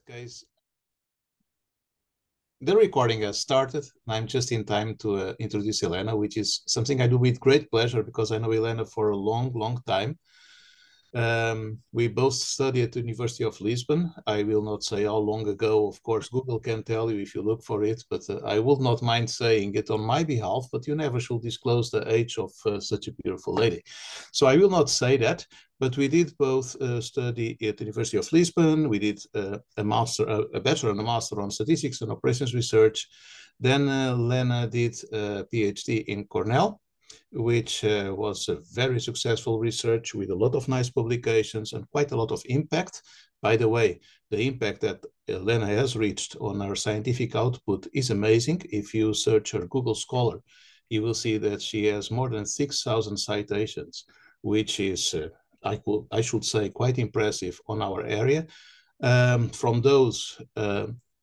case, the recording has started. I'm just in time to introduce Helena, which is something I do with great pleasure because I know Helena for a long, long time. We both studied at the University of Lisbon. I will not say how long ago. Of course, Google can tell you if you look for it, but I would not mind saying it on my behalf, but you never should disclose the age of such a beautiful lady. So I will not say that, but we did both study at the University of Lisbon. We did a bachelor and a master on statistics and operations research. Then Lena did a PhD in Cornell, which was a very successful research with a lot of nice publications and quite a lot of impact. By the way, the impact that Helena has reached on our scientific output is amazing. If you search her Google Scholar, you will see that she has more than 6,000 citations, which is, I should say, quite impressive on our area. From those,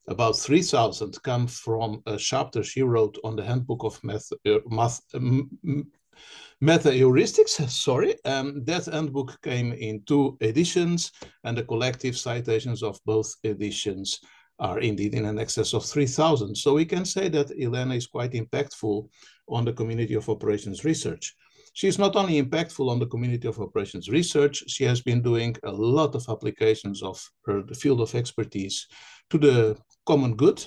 about 3,000 come from a chapter she wrote on the Handbook of Metaheuristics. Sorry, that handbook came in 2 editions, and the collective citations of both editions are indeed in an excess of 3,000. So we can say that Helena is quite impactful on the community of operations research. She's not only impactful on the community of operations research, she has been doing a lot of applications of her field of expertise to the common good.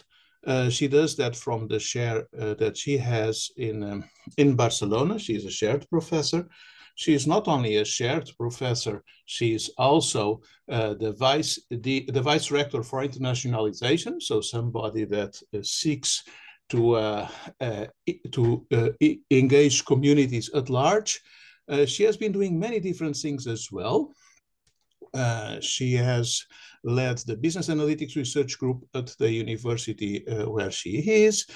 She does that from the chair that she has in Barcelona. She is a shared professor. She is not only a shared professor, she is also the vice rector for internationalization, so somebody that seeks to engage communities at large. She has been doing many different things as well. She has led the business analytics research group at the university where she is.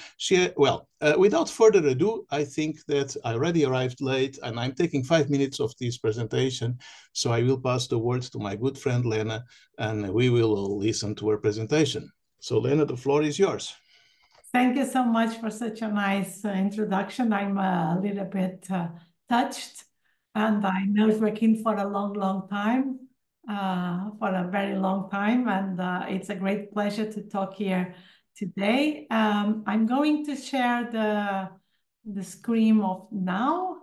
Without further ado, I think that I already arrived late and I'm taking 5 minutes of this presentation. So I will pass the word to my good friend Lena, and we will all listen to her presentation. So Lena, the floor is yours. Thank you so much for such a nice introduction. I'm a little bit touched, and I know Joaquin for a long, long time. For a very long time, and it's a great pleasure to talk here today. I'm going to share the screen of now.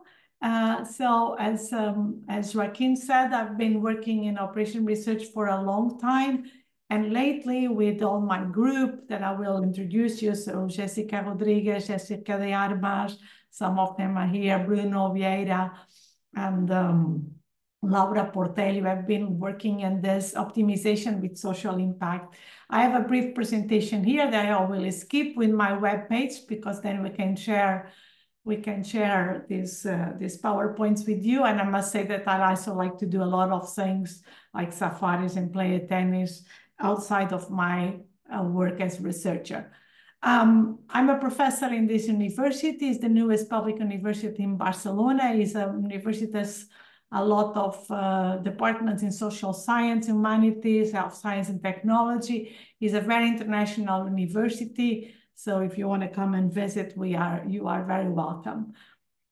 So as Joaquin said, I've been working in operation research for a long time, and lately with all my group that I will introduce you, so Jessica Rodriguez, Jessica de Armas, some of them are here, Bruno Vieira, and Laura Portelli. I've been working in this optimization with social impact. I have a brief presentation here that I will skip with my webpage because then we can share these PowerPoints with you. And I must say that I also like to do a lot of things like safaris and play tennis outside of my work as researcher. I'm a professor in this university. It's the newest public university in Barcelona. It's a university that's a lot of departments in social science, humanities, health science, and technology. It's a very international university. So if you want to come and visit, you are very welcome.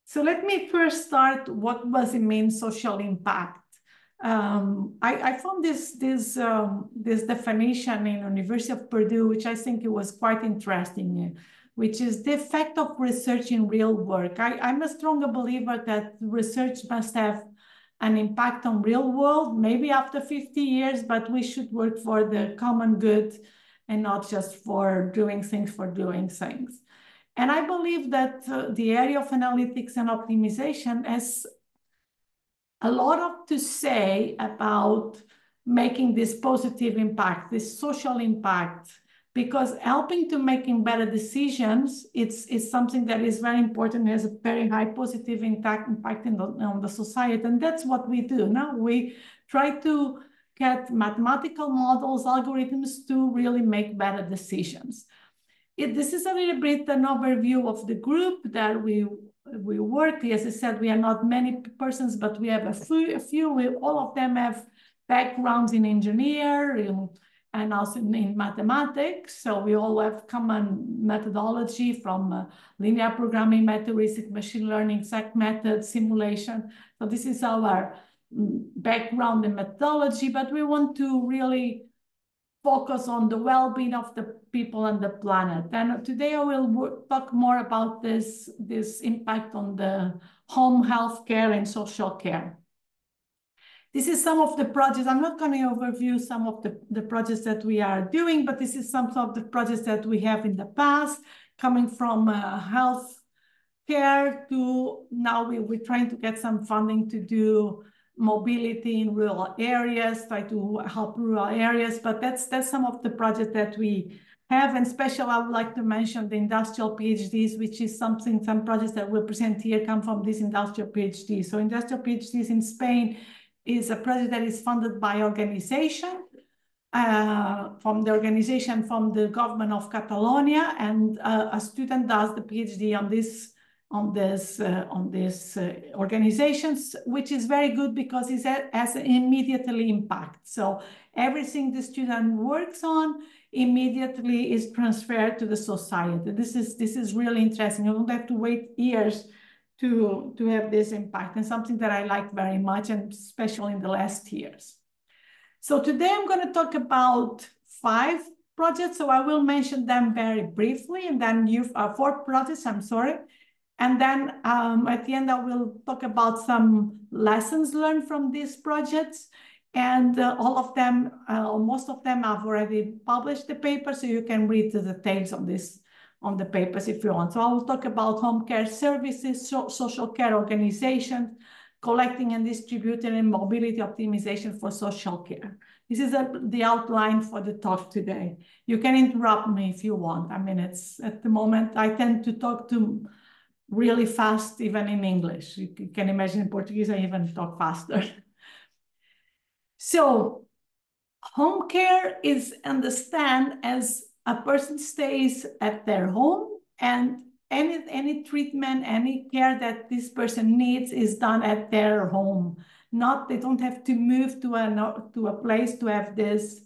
So let me first start. What does it mean, social impact? I found this definition in University of Purdue, which I think it was quite interesting, which is the effect of research in real work. I'm a stronger believer that research must have an impact on real world, maybe after 50 years, but we should work for the common good and not just for doing things for doing things. And I believe that the area of analytics and optimization has a lot to say about making this positive impact, this social impact, because helping to making better decisions, it's something that is very important, has a very high positive impact on the society. And that's what we do. Now we try to get mathematical models, algorithms to really make better decisions. This is a little bit an overview of the group that we work. As I said, we are not many persons, but we have a few. All of them have backgrounds in engineering and also in mathematics. So we all have common methodology from linear programming, methodologies, machine learning, exact methods, simulation. So this is our background in methodology, but we want to really focus on the well-being of the people and the planet. And today I will talk more about this impact on the home health care and social care. This is some of the projects. I'm not going to overview some of the projects that we are doing, but this is some of the projects that we have in the past, coming from health care to now we're trying to get some funding to do mobility in rural areas, try to help rural areas. But that's some of the projects that we have. And special, I would like to mention the industrial PhDs, which is some projects that we'll present here come from this industrial PhD. So industrial PhDs in Spain is a project that is funded by organization, from the government of Catalonia, and a student does the PhD on this organizations, which is very good because it has an immediately impact. So everything the student works on immediately is transferred to the society. This is really interesting. You don't have to wait years to have this impact, and something that I like very much, and especially in the last years. So today I'm going to talk about 5 projects. So I will mention them very briefly, and then 4 projects, I'm sorry. And then at the end, I will talk about some lessons learned from these projects. And all of them, most of them, I've already published the paper, so you can read the details of this on the papers if you want. So I will talk about home care services, social care organizations, collecting and distributing, and mobility optimization for social care. This is the outline for the talk today. You can interrupt me if you want. I mean, it's at the moment, I tend to talk really fast, even in English. You can imagine in Portuguese, I even talk faster. So home care is understood as a person stays at their home, and any treatment, any care that this person needs is done at their home. They don't have to move to a place to have this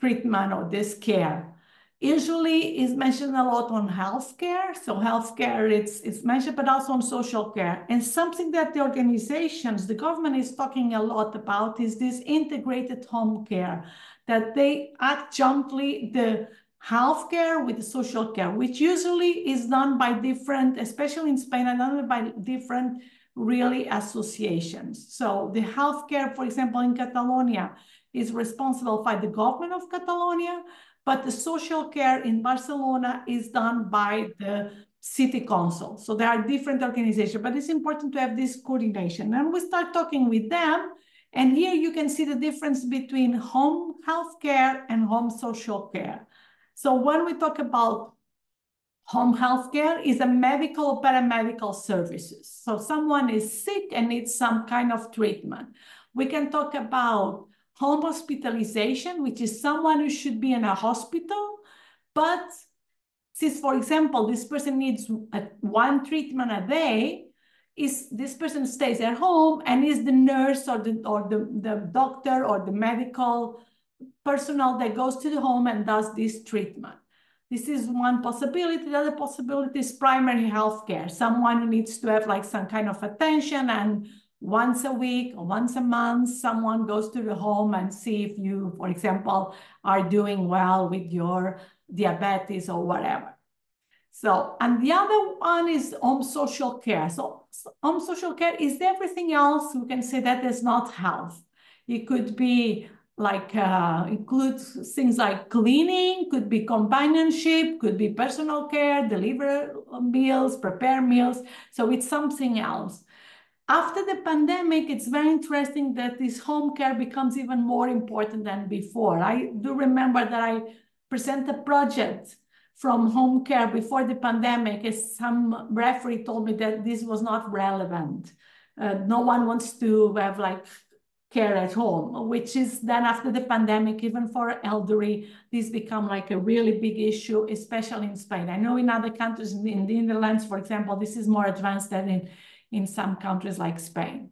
treatment or this care. Usually is mentioned a lot on healthcare. So healthcare, it's mentioned, but also on social care. And something that the organizations, the government is talking a lot about is this integrated home care, that they adjunctly the healthcare with the social care, which usually is done by different, especially in Spain, and done by different really associations. So the healthcare, for example, in Catalonia is responsible by the government of Catalonia, but the social care in Barcelona is done by the city council. So there are different organizations, but it's important to have this coordination. And we start talking with them, and here you can see the difference between home health care and home social care. So when we talk about home health care, is a medical or paramedical services. So someone is sick and needs some kind of treatment. We can talk about home hospitalization, which is someone who should be in a hospital, but since, for example, this person needs one treatment a day, this person stays at home and is the nurse or the doctor or the medical personnel that goes to the home and does this treatment. This is one possibility. The other possibility is primary health care, someone who needs to have like some kind of attention, and once a week or once a month, someone goes to the home and see if you, for example, are doing well with your diabetes or whatever. So, and the other one is home social care. So home social care is everything else we can say that is not health. It could be like, includes things like cleaning, could be companionship, could be personal care, deliver meals, prepare meals. So it's something else. After the pandemic, it's very interesting that this home care becomes even more important than before. I do remember that I presented a project from home care before the pandemic, as some referee told me that this was not relevant. No one wants to have like care at home, which is then after the pandemic, even for elderly, this become like a really big issue, especially in Spain. I know in other countries, in the Netherlands, for example, this is more advanced than in some countries like Spain.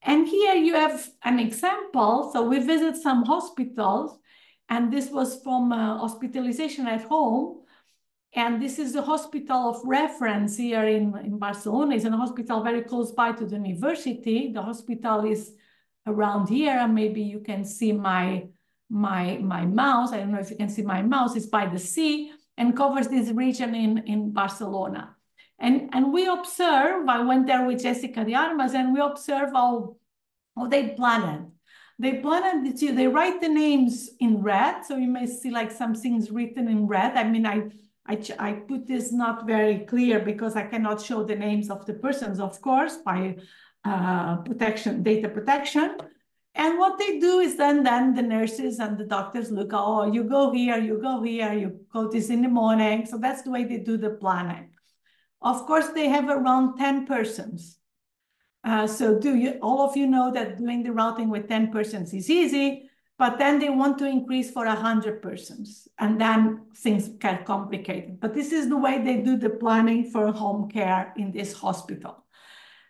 And here you have an example. So we visit some hospitals, and this was from hospitalization at home. And this is the hospital of reference here in Barcelona. It's a hospital very close by to the university. The hospital is around here, and maybe you can see my my mouse, I don't know if you can see my mouse, is by the sea and covers this region in Barcelona. And we observe, I went there with Jessica de Armas, and we observe how they planned. They planned, they write the names in red, so you may see like some things written in red. I mean, I put this not very clear because I cannot show the names of the persons, of course, by data protection. And what they do is then the nurses and the doctors look, oh, you go here, you go this in the morning. So that's the way they do the planning. Of course, they have around 10 persons. So all of you know that doing the routing with 10 persons is easy, but then they want to increase for 100 persons, and then things get complicated. But this is the way they do the planning for home care in this hospital.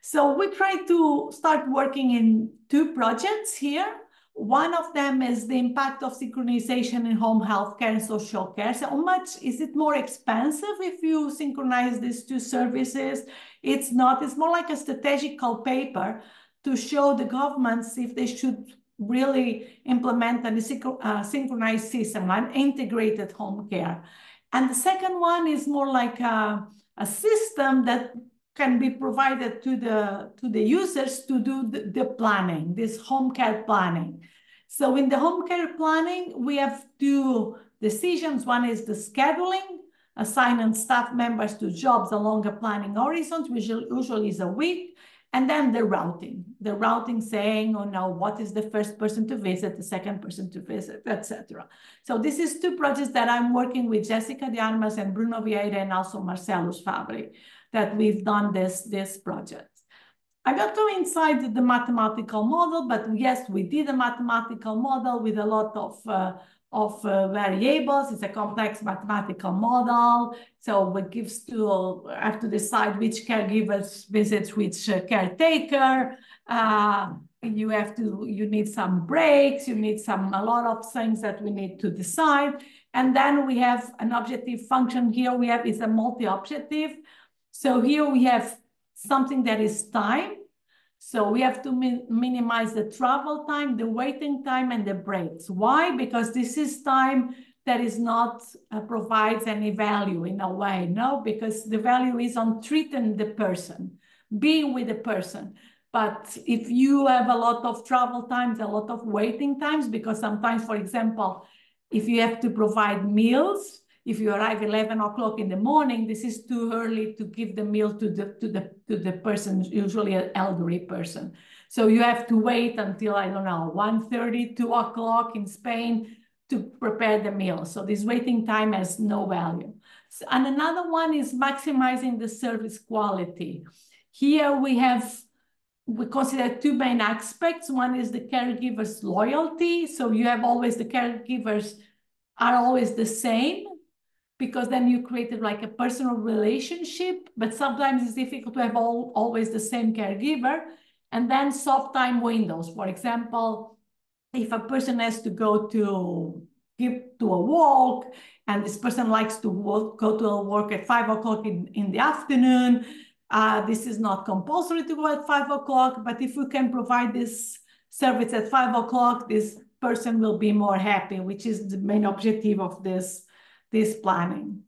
So we try to start working in 2 projects here. One of them is the impact of synchronization in home healthcare and social care. So how much is it more expensive if you synchronize these 2 services? It's not. It's more like a strategical paper to show the governments if they should really implement a synchronized system, an integrated home care. And the second one is more like a system that can be provided to the users to do the planning, this home care planning. So in the home care planning, we have 2 decisions. One is the scheduling, assigning staff members to jobs along a planning horizon, which usually is a week, and then the routing. The routing saying, oh no, what is the first person to visit, the second person to visit, etc. So this is 2 projects that I'm working with Jessica de Armas and Bruno Vieira and also Marcellus Fabri, that we've done this project. I'm not going inside the mathematical model, but yes, we did a mathematical model with a lot of variables. It's a complex mathematical model. So it gives have to decide which caregivers visits which caretaker. You need some breaks, you need a lot of things that we need to decide. And then we have an objective function here. Is a multi-objective. So here we have something that is time. So we have to minimize the travel time, the waiting time, and the breaks. Why? Because this is time that is not provides any value in a way, no? Because the value is on treating the person, being with the person. But if you have a lot of travel times, a lot of waiting times, because sometimes, for example, if you have to provide meals, if you arrive 11 o'clock in the morning, this is too early to give the meal to the person, usually an elderly person. So you have to wait until, I don't know, 1:30, 2 o'clock in Spain to prepare the meal. So this waiting time has no value. And another one is maximizing the service quality. Here we consider 2 main aspects. One is the caregiver's loyalty. So you have always the caregivers are always the same, because then you created like a personal relationship, but sometimes it's difficult to have always the same caregiver. And then soft time windows. For example, if a person has to go to a walk, and this person likes to go to a walk at 5 o'clock in the afternoon, this is not compulsory to go at 5 o'clock, but if we can provide this service at 5 o'clock, this person will be more happy, which is the main objective of this planning.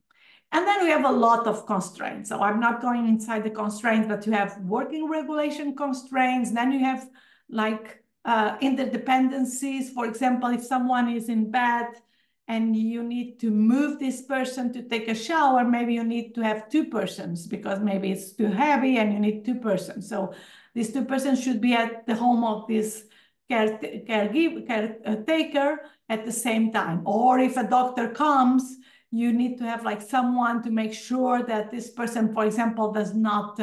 And then we have a lot of constraints. So I'm not going inside the constraints, but you have working regulation constraints. Then you have like interdependencies. For example, if someone is in bed and you need to move this person to take a shower, maybe you need to have 2 persons because maybe it's too heavy and you need 2 persons. So these 2 persons should be at the home of this caretaker at the same time. Or if a doctor comes, you need to have like someone to make sure that this person, for example, does not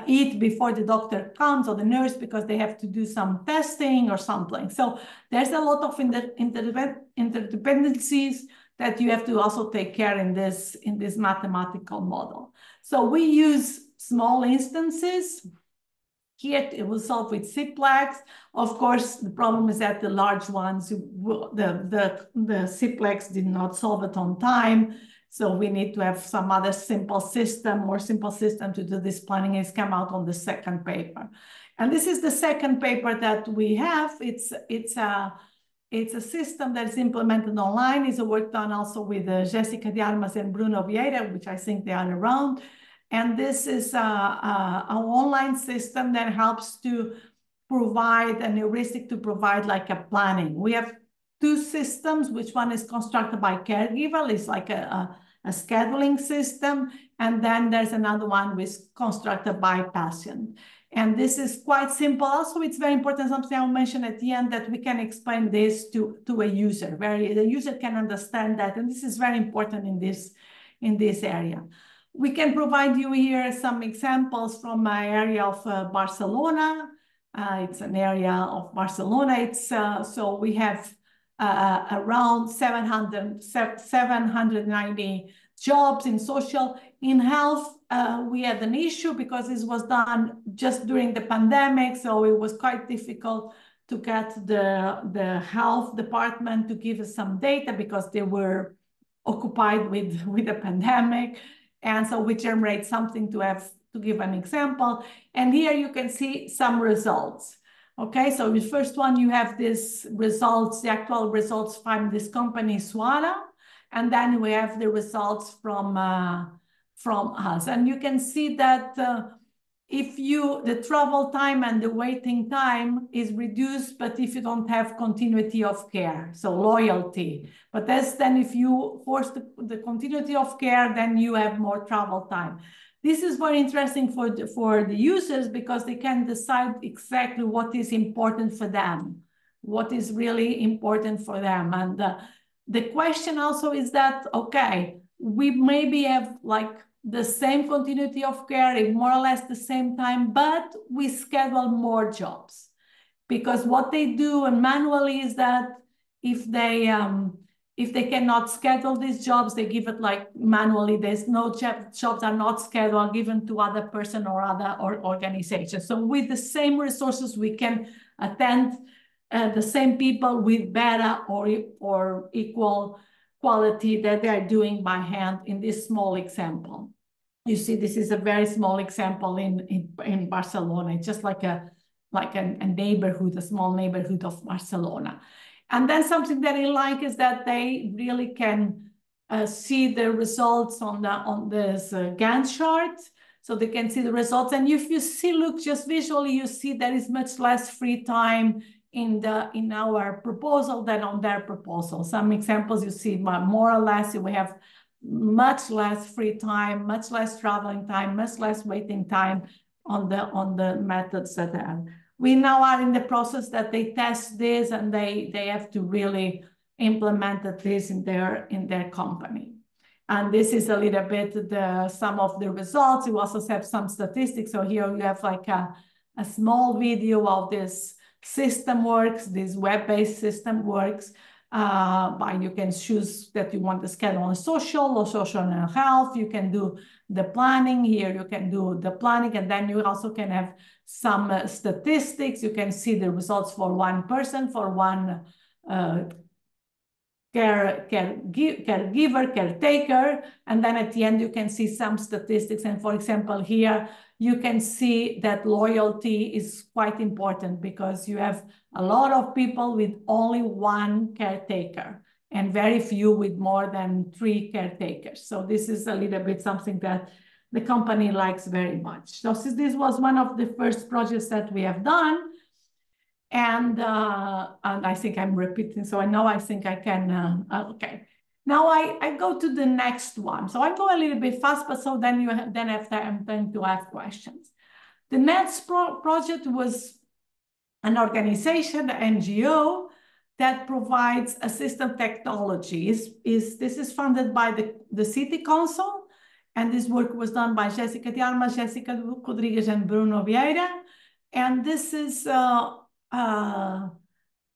eat before the doctor comes, or the nurse, because they have to do some testing or something. So there's a lot of interdependencies that you have to also take care in this mathematical model. So we use small instances. Here it will solve with Ciplex. Of course, the problem is that the large ones, the Ciplex did not solve it on time. So we need to have some other simple system, more simple system to do this planning. It's come out on the second paper. And this is the second paper that we have. It's It's a system that's implemented online. It's a work done also with Jessica de Armas and Bruno Vieira, which I think they are around. And this is an online system that helps to provide an heuristic to provide like a planning. We have two systems, which one is constructed by caregiver, it's like a scheduling system, and then there's another one which is constructed by patient. And this is quite simple. Also, it's very important, something I'll mention at the end, that we can explain this to a user, the user can understand that, and this is very important in this area. We can provide you here some examples from my area of Barcelona. It's an area of Barcelona. It's so we have around 790 jobs in social. In health, we had an issue because this was done just during the pandemic, so it was quite difficult to get the health department to give us some data because they were occupied with the pandemic. And so we generate something to give an example. And here you can see some results. Okay, so the first one, you have these results, the actual results from this company, Suara. And then we have the results from us. And you can see that the travel time and the waiting time is reduced, but if you don't have continuity of care, so loyalty. But then if you force the continuity of care, then you have more travel time. This is very interesting for the users because they can decide exactly what is important for them, what is really important for them. And the question also is that, okay, we maybe have like the same continuity of care in more or less the same time, but we schedule more jobs. Because what they do manually is that if they cannot schedule these jobs, they give it like manually. There's no jobs are not scheduled, given to other person or other organization. So with the same resources, we can attend the same people with better or equal quality that they are doing by hand in this small example. You see, this is a very small example in Barcelona. It's just like a neighborhood, a small neighborhood of Barcelona. And then something that I like is that they really can see the results on this Gantt chart. So they can see the results. And if you see, look, just visually, you see there is much less free time in our proposal than on their proposal. Some examples you see, more or less, we have much less free time, much less traveling time, much less waiting time on the methods that are. We now are in the process that they test this and they have to really implement this in their company. And this is a little bit some of the results. You also have some statistics. So here you have like a small video of this system works, this web-based system works. You can choose that you want to schedule on social or social and health. You can do the planning here. You can do the planning, and then you also can have some statistics. You can see the results for one person, for one caregiver, caretaker, and then at the end you can see some statistics. And for example, here you can see that loyalty is quite important because you have a lot of people with only one caretaker and very few with more than 3 caretakers. So this is a little bit something that the company likes very much. So this was one of the first projects that we have done. And I think I'm repeating, so I think I can, okay. Now I go to the next one. So I go a little bit fast, but so then have time to ask questions. The next project was an organization, the NGO, that provides assistive technologies. This is funded by the City Council, and this work was done by Jessica de Armas, Jessica Rodrigues, and Bruno Vieira. And this is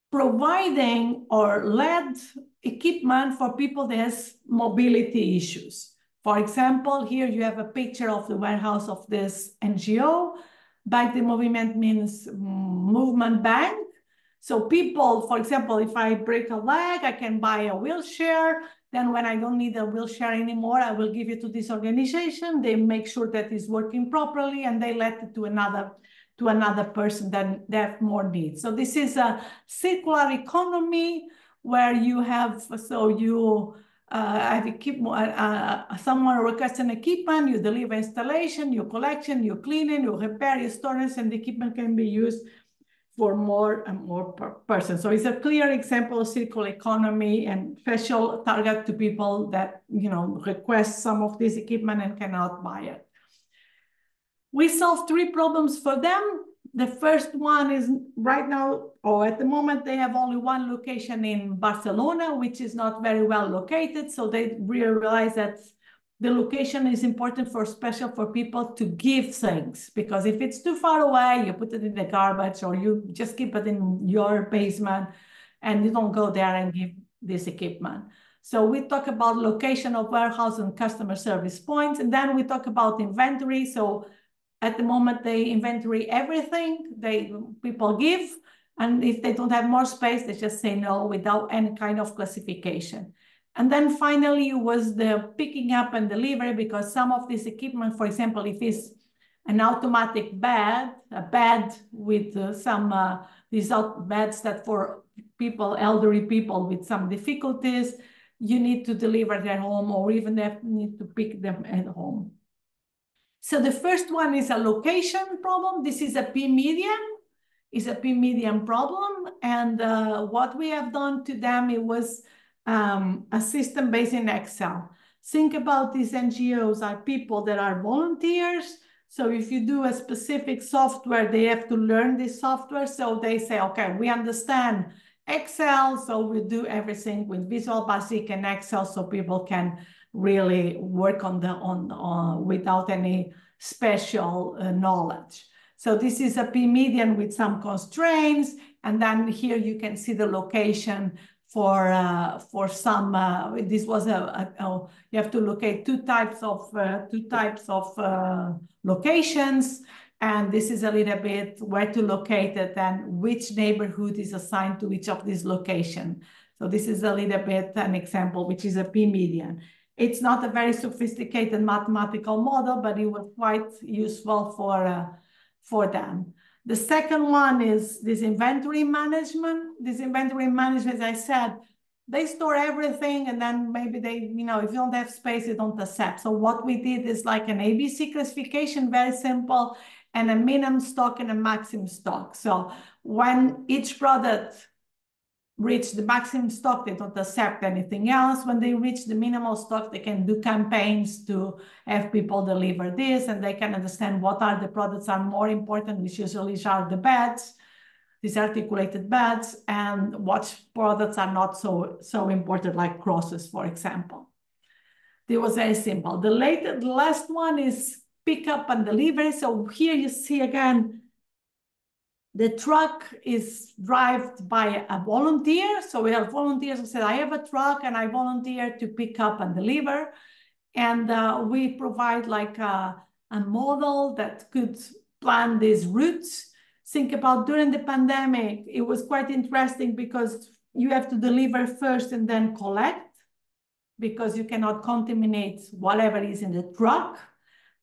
providing or led equipment for people that has mobility issues. For example, here you have a picture of the warehouse of this NGO. Bike de Moviment means movement bank. So people, for example, if I break a leg, I can buy a wheelchair. Then when I don't need a wheelchair anymore, I will give it to this organization. They make sure that it's working properly and they let it to another to another person that they have more needs. So this is a circular economy where you have, so you have someone requests an equipment, you deliver installation, you collection, you cleaning, you repair, you storage, and the equipment can be used for more and more persons. So it's a clear example of circular economy and special target to people that, you know, request some of this equipment and cannot buy it. We solved 3 problems for them. The first one is right now, or at the moment, they have only 1 location in Barcelona, which is not very well located. So they realize that the location is important especially for people to give things, because if it's too far away, you put it in the garbage or you just keep it in your basement and you don't go there and give this equipment. So we talk about location of warehouse and customer service points, and then we talk about inventory. So at the moment, they inventory everything people give, and if they don't have more space, they just say no without any kind of classification. And then finally was the picking up and delivery, because some of this equipment, for example, if it's an automatic bed, a bed with these beds that for people, elderly people with some difficulties, you need to deliver their home, or even they need to pick them at home. So the first one is a location problem. This is a P-median. It's a P-median problem. And what we have done to them, it was a system based in Excel. Think about these NGOs are people that are volunteers. So if you do a specific software, they have to learn this software. So they say, okay, we understand Excel, so we do everything with Visual Basic and Excel, so people can really work on without any special knowledge. So this is a P-median with some constraints, and then here you can see the location for some. This was you have to locate two types of locations. And this is a little bit where to locate it and which neighborhood is assigned to each of these locations. So this is a little bit an example, which is a P-median. It's not a very sophisticated mathematical model, but it was quite useful for them. The second one is this inventory management. This inventory management, as I said, they store everything, and then maybe they, if you don't have space, you don't accept. So what we did is like an ABC classification, very simple, and a minimum stock and a maximum stock. So when each product reach the maximum stock, they don't accept anything else. When they reach the minimal stock, they can do campaigns to have people deliver this, and they can understand what are the products are more important, which usually are the beds, these articulated beds, and what products are not so important, like crosses, for example. It was very simple. The last one is pick up and delivery. So here you see again, the truck is driven by a volunteer. So we have volunteers who said, I have a truck and I volunteer to pick up and deliver. And we provide like a model that could plan these routes. Think about during the pandemic, it was quite interesting because you have to deliver first and then collect, because you cannot contaminate whatever is in the truck.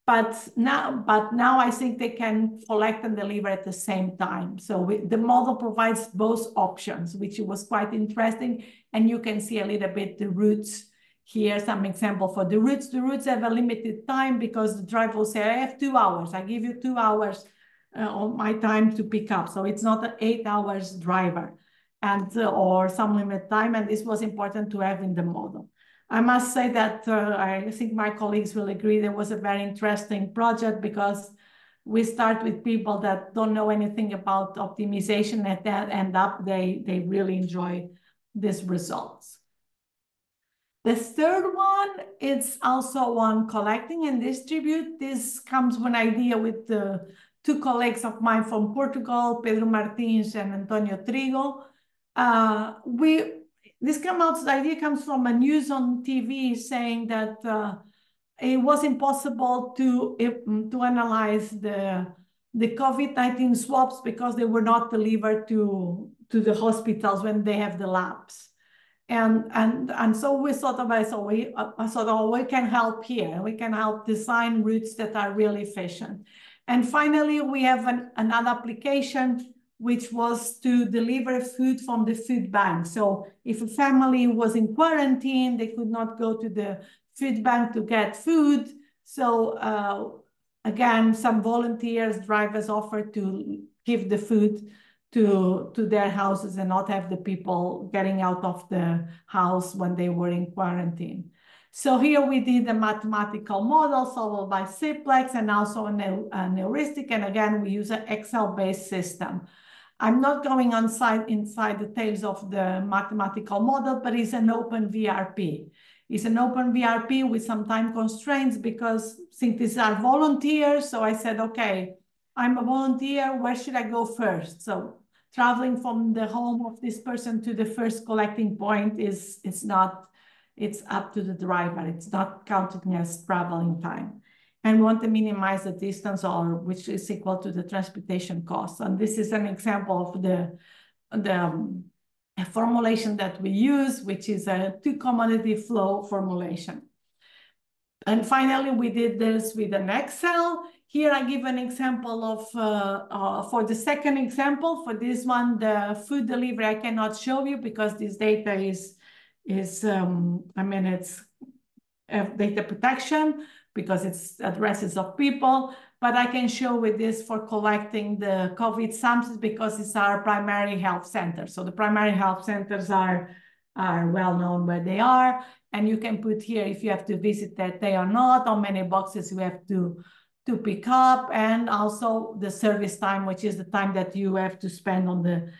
But now I think they can collect and deliver at the same time. So the model provides both options, which was quite interesting. And you can see a little bit the routes here, some example for the routes. The routes have a limited time because the driver will say, I have 2 hours. I give you 2 hours on my time to pick up. So it's not an 8 hours driver or some limit time. And this was important to have in the model. I must say that I think my colleagues will agree there was a very interesting project, because we start with people that don't know anything about optimization, and then end up they really enjoy these results. The third one is also on collecting and distribute. This comes from an idea with the 2 colleagues of mine from Portugal, Pedro Martins and Antonio Trigo. The idea comes from a news on TV saying that it was impossible to analyze the COVID-19 swabs because they were not delivered to the hospitals when they have the labs. And so we thought about, we can help here. We can help design routes that are really efficient. And finally, we have another application which was to deliver food from the food bank. So if a family was in quarantine, they could not go to the food bank to get food. So again, some volunteers, drivers offered to give the food to their houses and not have the people getting out of the house when they were in quarantine. So here we did a mathematical model solved by simplex and also a heuristic. And again, we use an Excel-based system. I'm not going inside the details of the mathematical model, but it's an open VRP. It's an open VRP with some time constraints because since these are volunteers, so I said, okay, I'm a volunteer, where should I go first? So traveling from the home of this person to the first collecting point it's up to the driver. It's not counting as traveling time. And we want to minimize the distance which is equal to the transportation costs. And this is an example of the formulation that we use, which is a two-commodity flow formulation. And finally, we did this with an Excel. Here I give an example of, for the second example, for this one, the food delivery, I cannot show you because this data is it's data protection because it's addresses of people, but I can show with this for collecting the COVID samples because it's our primary health center. So the primary health centers are well known where they are. And you can put here if you have to visit that day or not, how many boxes you have to pick up, and also the service time, which is the time that you have to spend on the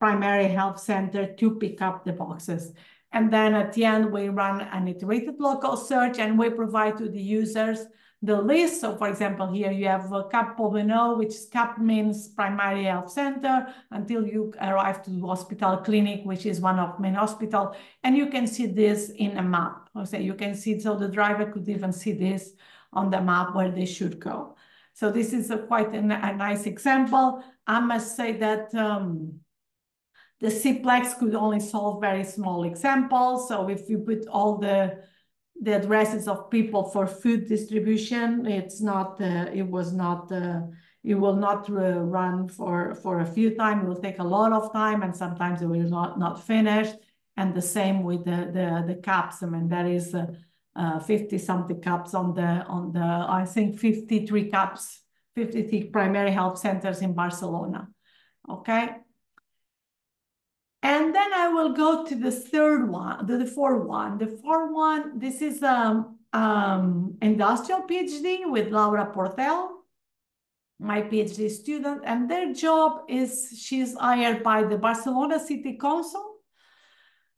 primary health center to pick up the boxes. And then at the end, we run an iterated local search and we provide to the users the list. So for example, here you have Cap Poblenou, which CAP means primary health center, until you arrive to the hospital clinic, which is one of main hospital. And you can see this in a map. So you can see, so the driver could even see this on the map where they should go. So this is quite a nice example. I must say that the simplex could only solve very small examples. So if you put all the addresses of people for food distribution, it will not run for a few times. It will take a lot of time, and sometimes it will not finish. And the same with the caps. I mean, there is 50 something caps on the I think 53 caps, 53 primary health centers in Barcelona. Okay. And then I will go to the third one, the fourth one. The fourth one, this is industrial PhD with Laura Portel, my PhD student. And their job is, she's hired by the Barcelona City Council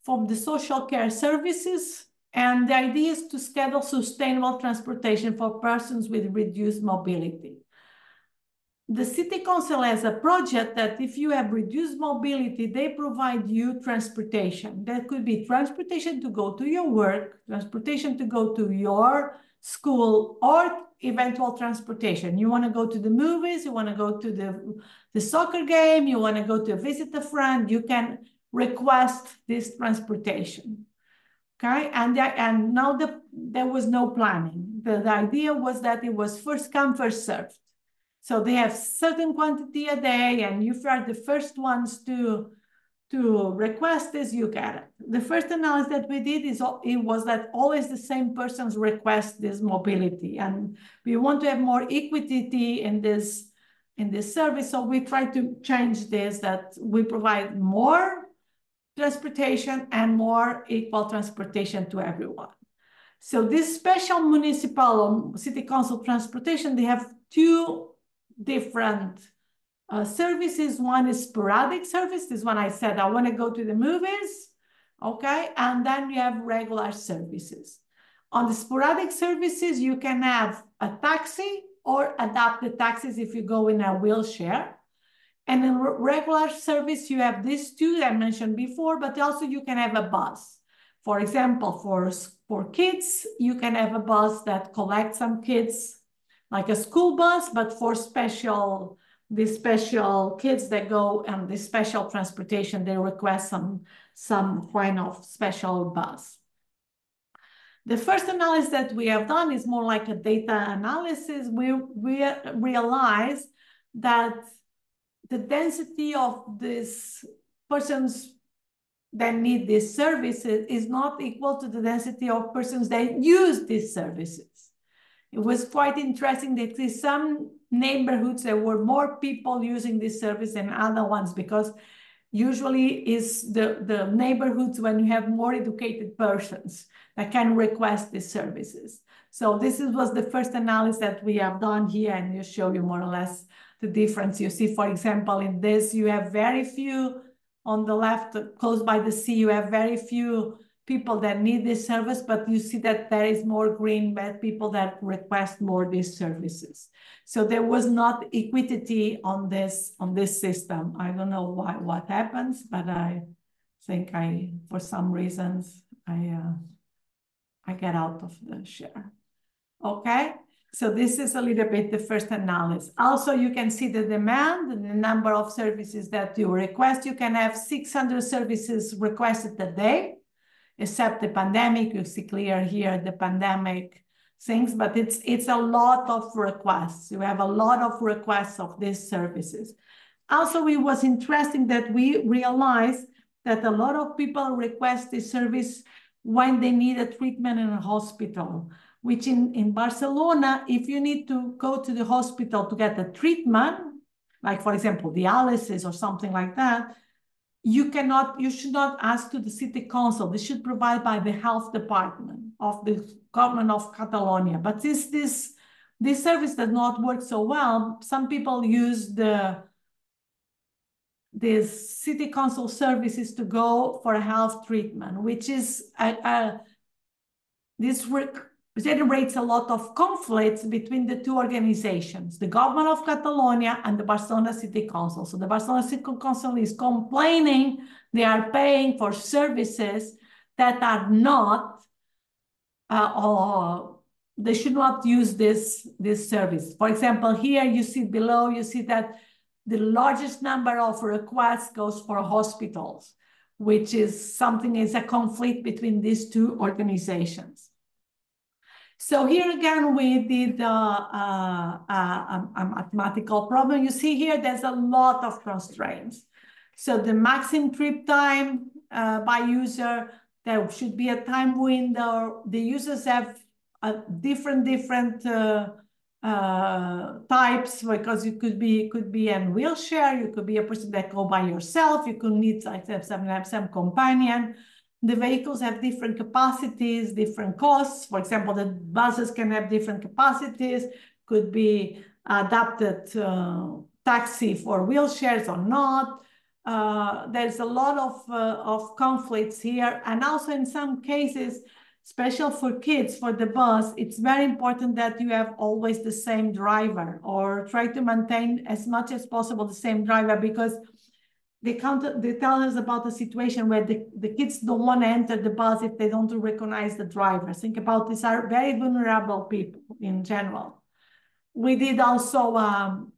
from the social care services. And the idea is to schedule sustainable transportation for persons with reduced mobility. The City Council has a project that if you have reduced mobility, they provide you transportation. That could be transportation to go to your work, transportation to go to your school, or eventual transportation. You want to go to the movies, you want to go to the soccer game, you want to go to visit a friend, you can request this transportation. Okay, and now there was no planning. The idea was that it was first come, first served. So they have certain quantity a day, and if you are the first ones to request this, you get it. The first analysis that we did was that always the same persons request this mobility, and we want to have more equity in this service. So we try to change this, that we provide more transportation and more equal transportation to everyone. So this special municipal city council transportation, they have two different services. One is sporadic service. This one I said, I want to go to the movies. Okay. And then we have regular services. On the sporadic services, you can have a taxi or adapted taxis if you go in a wheelchair. And in regular service, you have these two I mentioned before, but also you can have a bus. For example, for kids, you can have a bus that collects some kids, like a school bus, but for these special kids that go and this special transportation, they request some kind of special bus. The first analysis that we have done is more like a data analysis. We realize that the density of these persons that need these services is not equal to the density of persons that use these services. It was quite interesting that there's some neighborhoods there were more people using this service than other ones, because usually is the neighborhoods when you have more educated persons that can request these services. So this was the first analysis that we have done here, and you show you more or less the difference. You see, for example, in this, you have very few on the left, close by the sea, you have very few people that need this service, but you see that there is more green bad people that request more these services. So there was not equity on this system. I don't know why, what happens, but I think for some reasons, I get out of the share. Okay, so this is a little bit the first analysis. Also, you can see the demand and the number of services that you request. You can have 600 services requested a day, except the pandemic. You see clear here the pandemic things, but it's a lot of requests. You have a lot of requests of these services. Also, it was interesting that we realized that a lot of people request this service when they need a treatment in a hospital, which in Barcelona, if you need to go to the hospital to get a treatment, like for example, dialysis or something like that, you should not ask to the city council. This should provide by the health department of the government of Catalonia. But since this service does not work so well, some people use these city council services to go for a health treatment, which is this generates a lot of conflicts between the two organizations, the government of Catalonia and the Barcelona City Council. So the Barcelona City Council is complaining they are paying for services that are not, they should not use this service. For example, here you see below, you see that the largest number of requests goes for hospitals, which is a conflict between these two organizations. So here again, we did a mathematical problem. You see here, there's a lot of constraints. So the maximum trip time by user, there should be a time window. The users have different types, because you could be in wheelchair, you could be a person that go by yourself, you could need some companion. The vehicles have different capacities, different costs. For example, the buses can have different capacities, could be adapted taxi for wheelchairs or not. There's a lot of conflicts here. And also in some cases, especially for kids, for the bus, it's very important that you have always the same driver, or try to maintain as much as possible the same driver, because they tell us about a situation where the kids don't want to enter the bus if they don't recognize the driver. Think about these are very vulnerable people in general. We did also an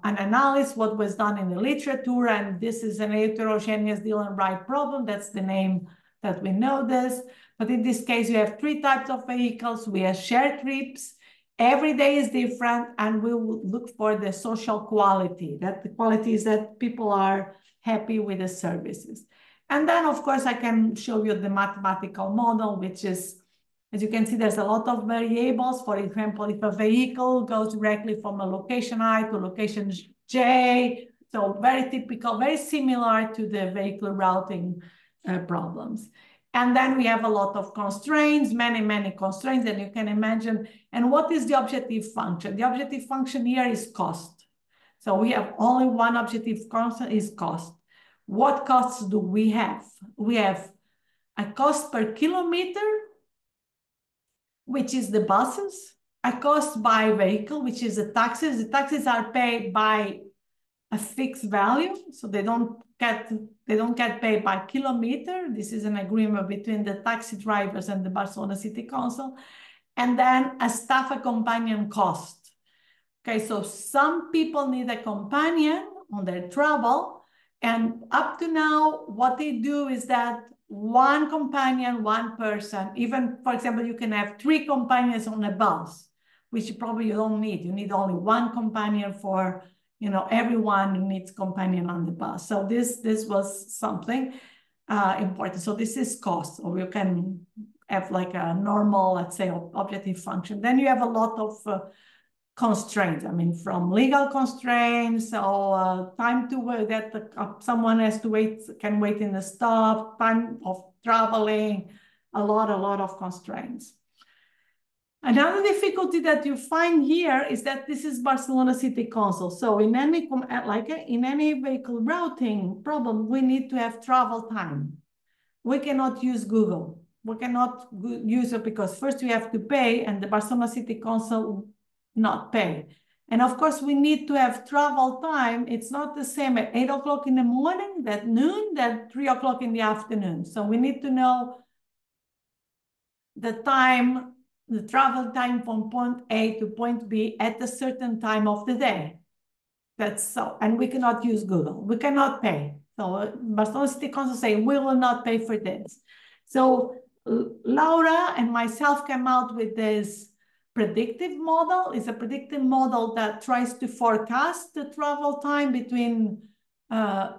analysis, what was done in the literature, and this is an heterogeneous Dillon-Wright problem. That's the name that we know this. But in this case, you have 3 types of vehicles. We have shared trips. Every day is different, and we will look for the social quality. That the quality is that people are happy with the services. And then, of course, I can show you the mathematical model, which is, as you can see, there's a lot of variables. For example, if a vehicle goes directly from a location I to location J, so very typical, very similar to the vehicle routing problems. And then we have a lot of constraints, many constraints that you can imagine. And what is the objective function? The objective function here is cost. So we have only one objective constant, is cost. What costs do we have? We have a cost per kilometer, which is the buses, a cost by vehicle, which is the taxes. The taxes are paid by a fixed value, so they don't get paid by kilometer. This is an agreement between the taxi drivers and the Barcelona City Council. And then a staff companion cost. Okay, so some people need a companion on their travel, and up to now, what they do is that one companion, one person. Even, for example, you can have 3 companions on a bus, which probably you don't need. You need only one companion for, you know, everyone who needs companion on the bus. So this was something important. So this is cost, or you can have like a normal, let's say, objective function. Then you have a lot of constraints. I mean, from legal constraints, or time to wait that someone has to wait, can wait in the stop, time of traveling, a lot of constraints. Another difficulty that you find here is that this is Barcelona City Council. So in any vehicle routing problem, we need to have travel time. We cannot use Google. We cannot use it because first we have to pay, and the Barcelona City Council not pay. And of course, we need to have travel time. It's not the same at 8 o'clock in the morning, that noon, that 3 o'clock in the afternoon. So we need to know the time, the travel time from point A to point B at a certain time of the day. That's so, and we cannot use Google. We cannot pay. So Barcelona City Council say, we will not pay for this. So Laura and myself came out with this predictive model. It's a predictive model that tries to forecast the travel time between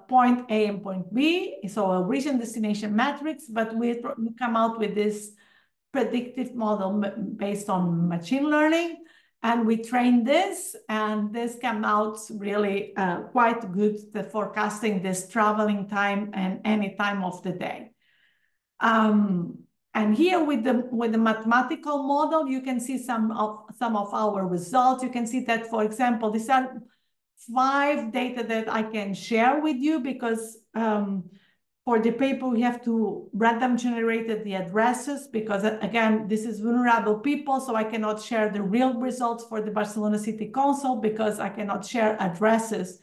point A and point B. So a region destination matrix, but we come out with this predictive model based on machine learning. And we trained this, and this came out really quite good, the forecasting this traveling time and any time of the day. And here with the mathematical model, you can see some of our results. You can see that, for example, these are 5 data that I can share with you, because for the paper, we have to random generated the addresses, because again, this is vulnerable people, so I cannot share the real results for the Barcelona City Council, because I cannot share addresses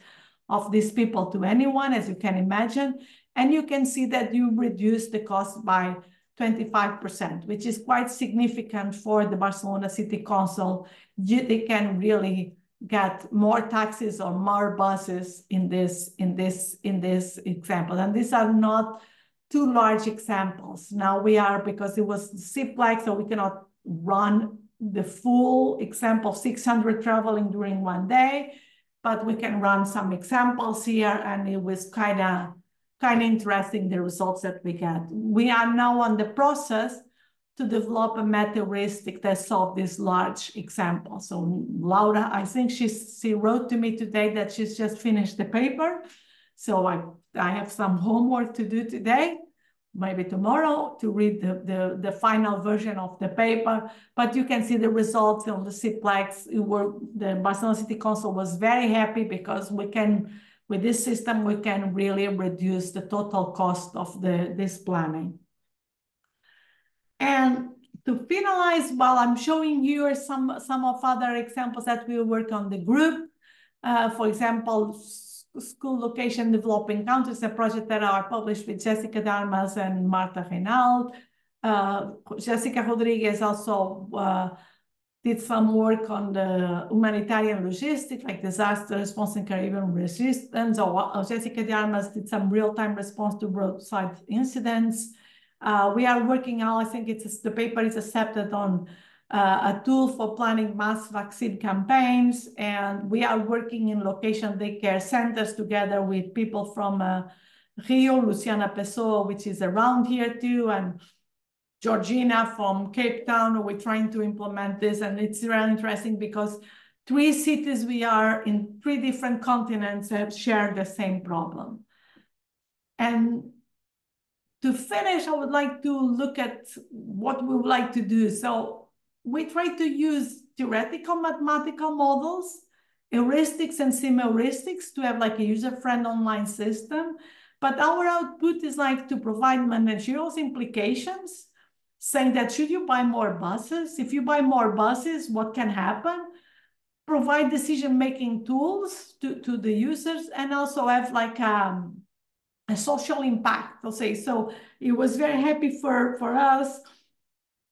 of these people to anyone, as you can imagine. And you can see that you reduce the cost by 25%, which is quite significant for the Barcelona City Council. They can really get more taxis or more buses in this example. And these are not too large examples. Now we are, because it was CPLEX, so we cannot run the full example of 600 traveling during one day, but we can run some examples here, and it was kind of interesting, the results that we get. We are now on the process to develop a meta-heuristic that solve this large example. So Laura, I think she wrote to me today that she's just finished the paper. So I have some homework to do today, maybe tomorrow, to read the final version of the paper. But you can see the results on the CPLEX. The Barcelona City Council was very happy, because we can, with this system, we can really reduce the total cost of this planning. And to finalize, while I'm showing you some of other examples that we work on the group, for example, school location developing countries, a project that are published with Jessica Darmas and Marta Reinald. Jessica Rodriguez also did some work on the humanitarian logistics, like disaster response and Caribbean resistance. Or Jessica Darmas did some real-time response to roadside incidents. We are working now, I think the paper is accepted on a tool for planning mass vaccine campaigns. And we are working in location daycare centers together with people from Rio, Luciana Pessoa, which is around here too, and Georgina from Cape Town. We're trying to implement this, and it's really interesting because 3 cities we are in 3 different continents have shared the same problem. And to finish, I would like to look at what we would like to do. So we try to use theoretical mathematical models, heuristics and semi-heuristics, to have like a user-friendly online system. But our output is like to provide managerial implications, saying that should you buy more buses? If you buy more buses, what can happen? Provide decision-making tools to the users, and also have like a social impact, I'll say. So it was very happy for us.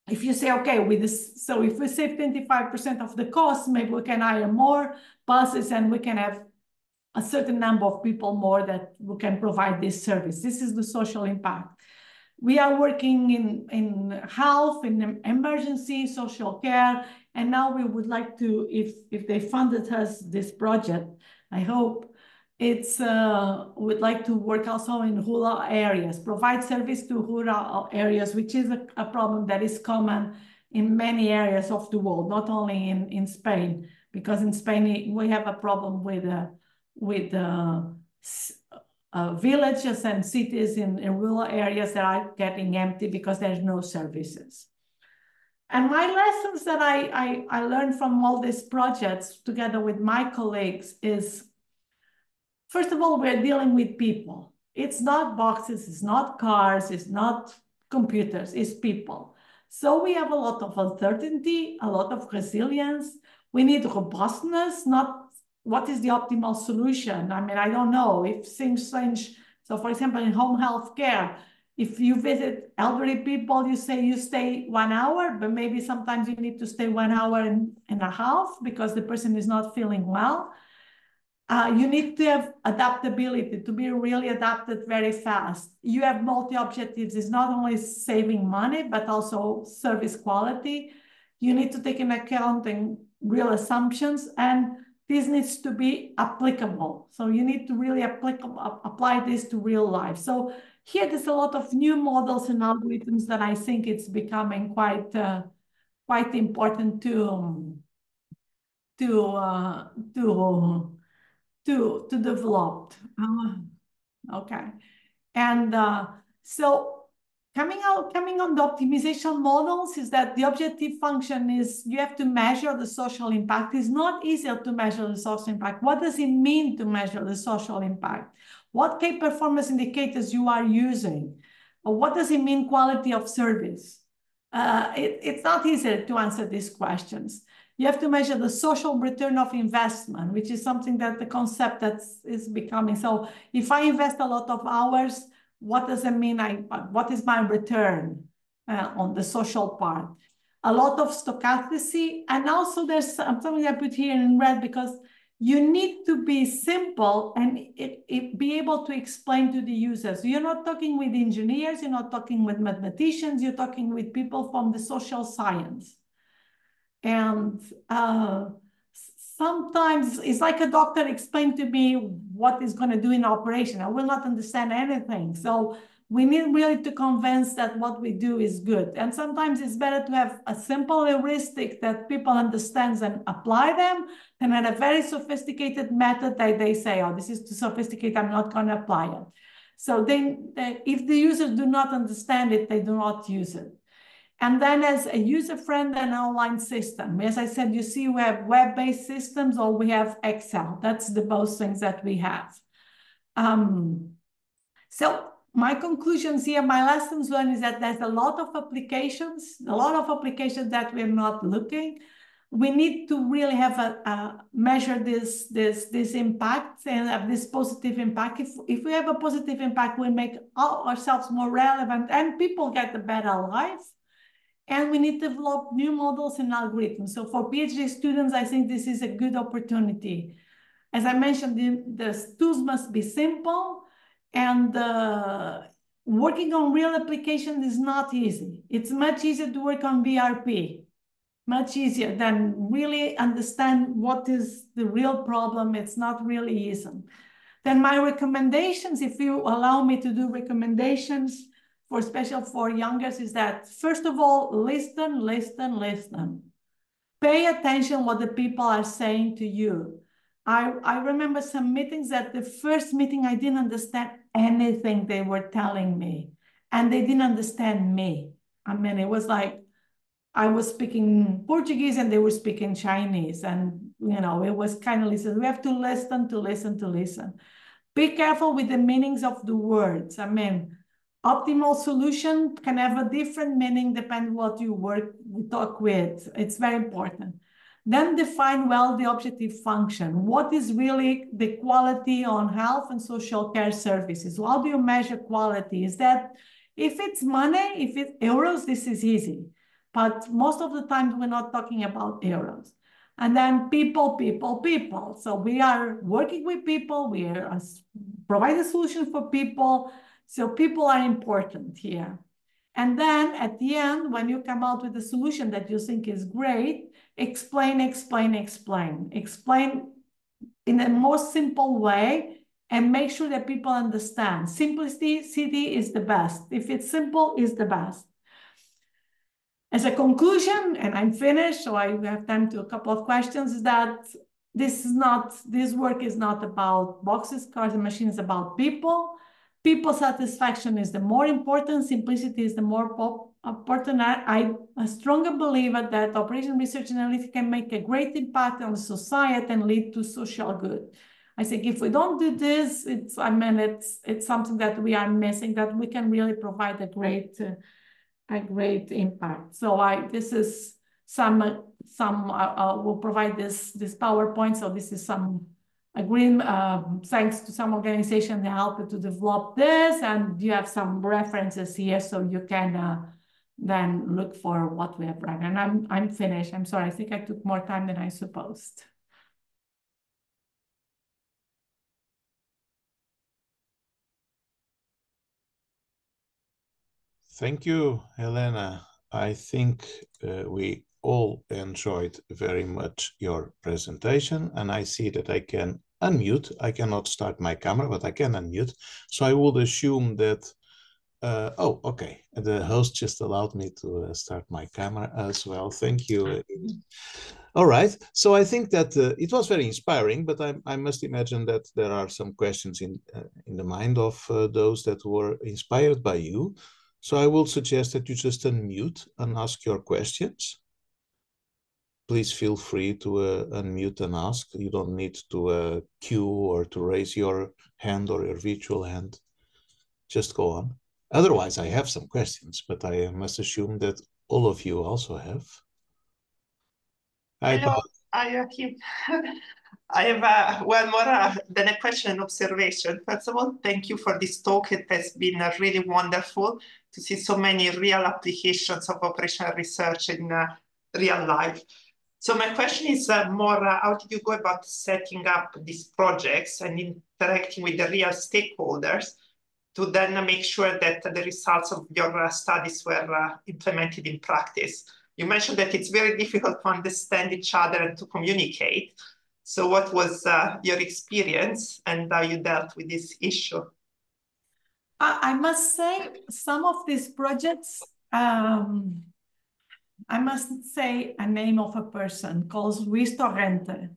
If you say, okay, with this, so if we save 25% of the cost, maybe we can hire more buses, and we can have a certain number of people more that we can provide this service. This is the social impact. We are working in health, in emergency, social care, and now we would like to, if they funded us this project, I hope, would like to work also in rural areas, provide service to rural areas, which is a problem that is common in many areas of the world, not only in Spain, because in Spain we have a problem with villages and cities in rural areas that are getting empty because there's no services. And my lessons that I learned from all these projects together with my colleagues is, first of all, we're dealing with people. It's not boxes, it's not cars, it's not computers, it's people. So we have a lot of uncertainty, a lot of resilience. We need robustness, not what is the optimal solution. I mean, I don't know if things change. So for example, in home health care, if you visit elderly people, you say you stay 1 hour, but maybe sometimes you need to stay 1 hour and a half because the person is not feeling well. You need to have adaptability, to be really adapted very fast. You have multi-objectives. It's not only saving money, but also service quality. You need to take into account real assumptions, and this needs to be applicable. So you need to really apply this to real life. So here there's a lot of new models and algorithms that I think it's becoming quite important to develop. Okay. And so coming on the optimization models is that the objective function is you have to measure the social impact. It's not easier to measure the social impact. What does it mean to measure the social impact? What key performance indicators you are using? Or what does it mean quality of service? It's not easy to answer these questions. You have to measure the social return of investment, which is something that the concept that is becoming. So if I invest a lot of hours, what does it mean? What is my return on the social part? A lot of stochasticity. And also there's something I put here in red because you need to be simple and be able to explain to the users. You're not talking with engineers, you're not talking with mathematicians, you're talking with people from the social science. And sometimes it's like a doctor explained to me what is going to do in operation. I will not understand anything. So we need really to convince that what we do is good. And sometimes it's better to have a simple heuristic that people understand and apply them than a very sophisticated method that they say, oh, this is too sophisticated, I'm not going to apply it. So then if the users do not understand it, they do not use it. And then as a user-friendly and online system, as I said, you see we have web-based systems or we have Excel. That's the both things that we have. So my conclusions here, my lessons learned is that there's a lot of applications that we're not looking. We need to really have measure this impact and have this positive impact. If we have a positive impact, we make ourselves more relevant and people get a better life. And we need to develop new models and algorithms. So for PhD students, I think this is a good opportunity. As I mentioned, the tools must be simple, and working on real applications is not easy. It's much easier to work on VRP, much easier than really understand what is the real problem. It's not really easy. Then my recommendations, if you allow me to do recommendations, for youngers, is that, first of all, listen. Pay attention what the people are saying to you. I remember some meetings that the first meeting, I didn't understand anything they were telling me, and they didn't understand me. I mean, it was like I was speaking Portuguese and they were speaking Chinese, and, you know, it was kind of listen. We have to listen. Be careful with the meanings of the words. I mean, optimal solution can have a different meaning depending what you talk with. It's very important. Then define well the objective function. What is really the quality on health and social care services? How do you measure quality? Is that if it's money, if it's euros, this is easy. But most of the time we're not talking about euros. And then people. So we are working with people, we are provide a solution for people. So people are important here. And then at the end, when you come out with a solution that you think is great, explain in a most simple way, and make sure that people understand. Simplicity is the best. If it's simple, it's the best. As a conclusion, and I'm finished, so I have time to a couple of questions, is that this work is not about boxes, cars, and machines, about people. People satisfaction is the more important, simplicity is the more important. I'm a stronger believer that operation research and analytics can make a great impact on society and lead to social good. I think if we don't do this, it's something that we are missing, that we can really provide a great impact. So this is we'll provide this PowerPoint. So this is some thanks to some organization that helped to develop this, and you have some references here, so you can then look for what we have read. And I'm finished. I'm sorry. I think I took more time than I supposed. Thank you, Helena. I think we all enjoyed very much your presentation, and I see that I can unmute. I cannot start my camera, but I can unmute. So I would assume that, oh, okay. The host just allowed me to start my camera as well. Thank you. All right. So I think that it was very inspiring, but I must imagine that there are some questions in the mind of those that were inspired by you. So I will suggest that you just unmute and ask your questions. Please feel free to unmute and ask. You don't need to queue or to raise your hand or your virtual hand. Just go on. Otherwise, I have some questions, but I must assume that all of you also have. Hello, Joachim. I have one more than a question and observation. First of all, thank you for this talk. It has been really wonderful to see so many real applications of operational research in real life. So my question is more, how did you go about setting up these projects and interacting with the real stakeholders to then make sure that the results of your studies were implemented in practice? You mentioned that it's very difficult to understand each other and to communicate. So what was your experience and how you dealt with this issue? I must say some of these projects, I must say a name of a person called Luis Torrente.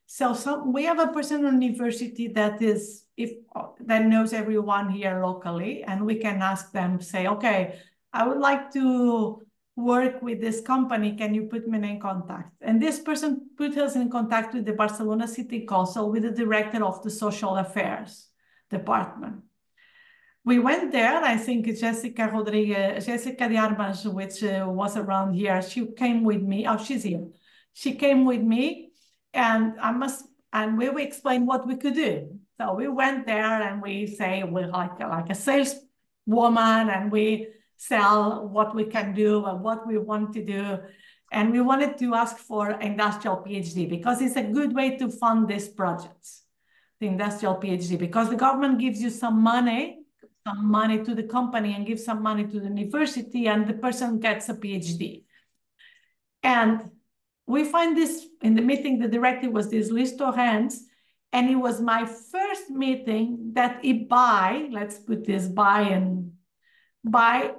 So we have a person in university that knows everyone here locally, and we can ask them, say, okay, I would like to work with this company, can you put me in contact? And this person put us in contact with the Barcelona City Council, with the director of the social affairs department. We went there. I think Jessica de Armas, which was around here, she came with me. Oh, she's here. She came with me, and we explained what we could do. So we went there, and we say we're like a saleswoman, and we sell what we can do and what we want to do. And we wanted to ask for industrial PhD because it's a good way to fund these projects, the industrial PhD, because the government gives you some money to the company and gives some money to the university, and the person gets a PhD. And we find this in the meeting, the director was this Luis Torrente, and it was my first meeting that he buy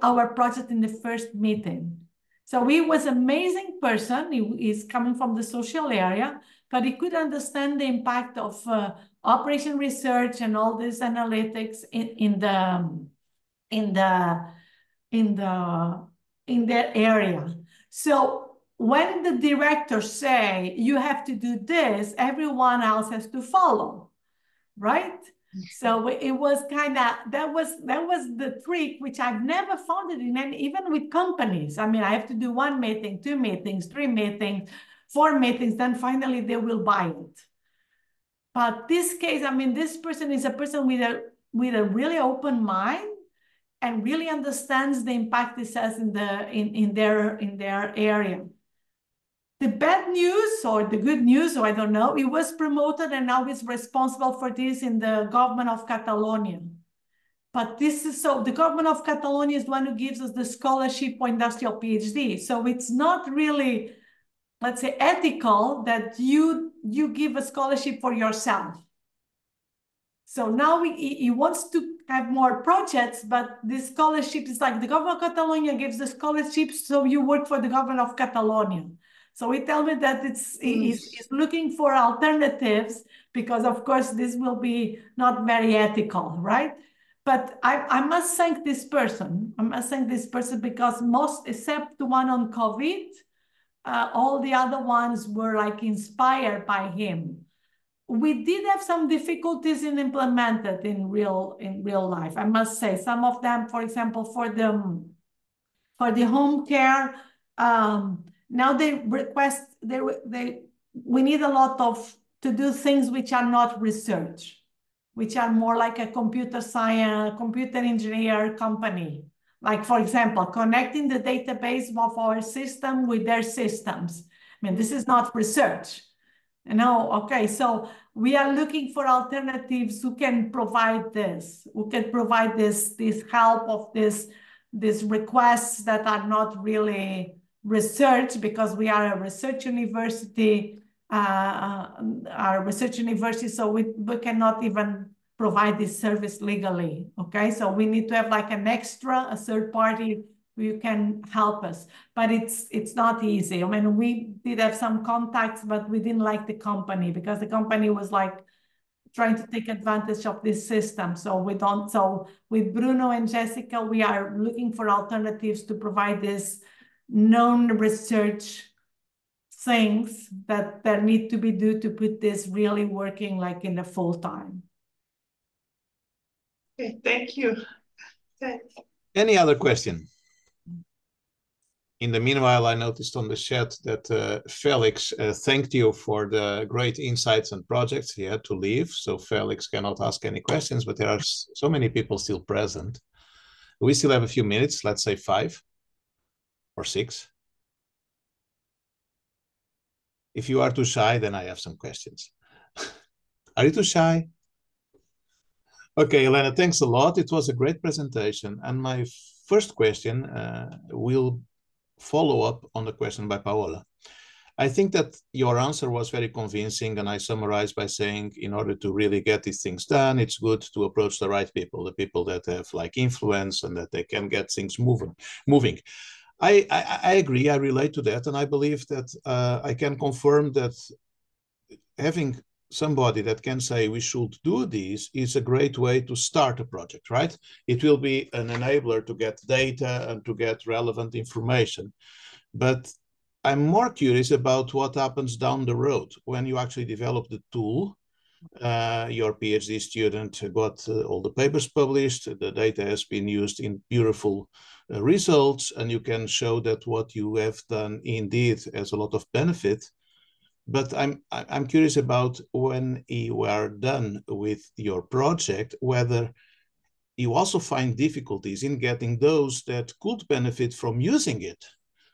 our project in the first meeting. So he was an amazing person. He's coming from the social area, but he could understand the impact of operation research and all this analytics in their area. So when the directors say you have to do this, everyone else has to follow, right? So it was kind of, that was the trick, which I've never found it in any, even with companies. I mean, I have to do 1 meeting, 2 meetings, 3 meetings, 4 meetings, then finally they will buy it. But this case, I mean, this person is a person with a really open mind and really understands the impact this has in their area. The bad news or the good news, or I don't know, he was promoted and now he's responsible for this in the government of Catalonia. But this is, so the government of Catalonia is the one who gives us the scholarship for industrial PhD. So it's not really, let's say, ethical that you give a scholarship for yourself. So now he wants to have more projects, but this scholarship is like the government of Catalonia gives the scholarships, so you work for the government of Catalonia. So he tells me that he's looking for alternatives because, of course, this will be not very ethical, right? But I must thank this person. I must thank this person because most, except the one on COVID, all the other ones were like inspired by him. We did have some difficulties in implemented in real life. I must say some of them, for example, for the home care. Now they request we need a lot to do things which are not research, which are more like a computer science, computer engineer company. Like, for example, connecting the database of our system with their systems. I mean, this is not research. No, okay, so we are looking for alternatives who can provide this, this help of these requests that are not really research, because we are a research university, so we cannot even provide this service legally, okay? So we need to have like an extra, a third party who can help us, but it's not easy. I mean, we did have some contacts, but we didn't like the company because the company was like trying to take advantage of this system. So we don't, so with Bruno and Jessica, we are looking for alternatives to provide this non-research things that there need to be done to put this really working like in the full time. Okay, thank you. Thanks. Any other question? In the meanwhile, I noticed on the chat that Felix thanked you for the great insights and projects. He had to leave, so Felix cannot ask any questions, but there are so many people still present. We still have a few minutes, let's say 5 or 6. If you are too shy, then I have some questions. Are you too shy? Okay, Helena, thanks a lot. It was a great presentation. And my first question will follow up on the question by Paola. I think that your answer was very convincing, and I summarized by saying, in order to really get these things done, it's good to approach the right people, the people that have like influence and that they can get things moving. I agree, I relate to that, and I believe that I can confirm that having somebody that can say we should do this is a great way to start a project, right? It will be an enabler to get data and to get relevant information. But I'm more curious about what happens down the road when you actually develop the tool. Your PhD student got all the papers published, the data has been used in beautiful results, and you can show that what you have done indeed has a lot of benefit. But I'm curious about when you are done with your project, whether you also find difficulties in getting those that could benefit from using it,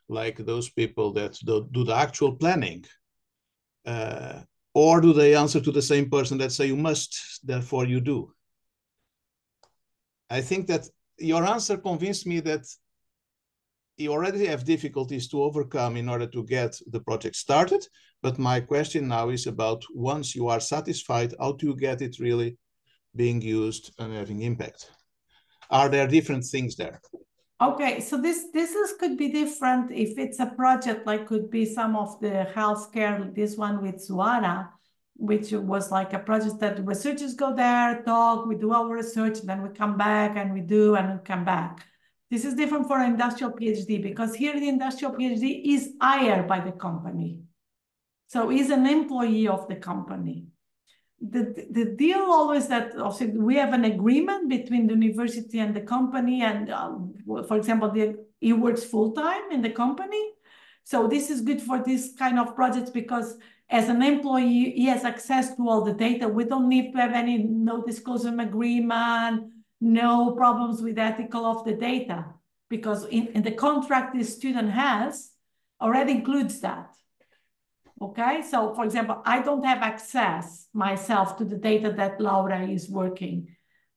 like those people that do the actual planning, or do they answer to the same person that say you must, therefore you do? I think that your answer convinced me that you already have difficulties to overcome in order to get the project started. But my question now is about, once you are satisfied, how do you get it really being used and having impact? Are there different things there? Okay, so this could be different if it's a project, like could be some of the healthcare, this one with Suara, which was like a project that researchers go there, talk, we do our research, then we come back and we do, and we come back. This is different for an industrial PhD, because here the industrial PhD is hired by the company. So he's an employee of the company. The deal always that we have an agreement between the university and the company, and for example, he works full-time in the company. So this is good for this kind of projects, because as an employee, he has access to all the data. We don't need to have any no disclosure agreement, no problems with ethical of the data, because in the contract the student has already includes that. Okay, so for example, I don't have access myself to the data that Laura is working.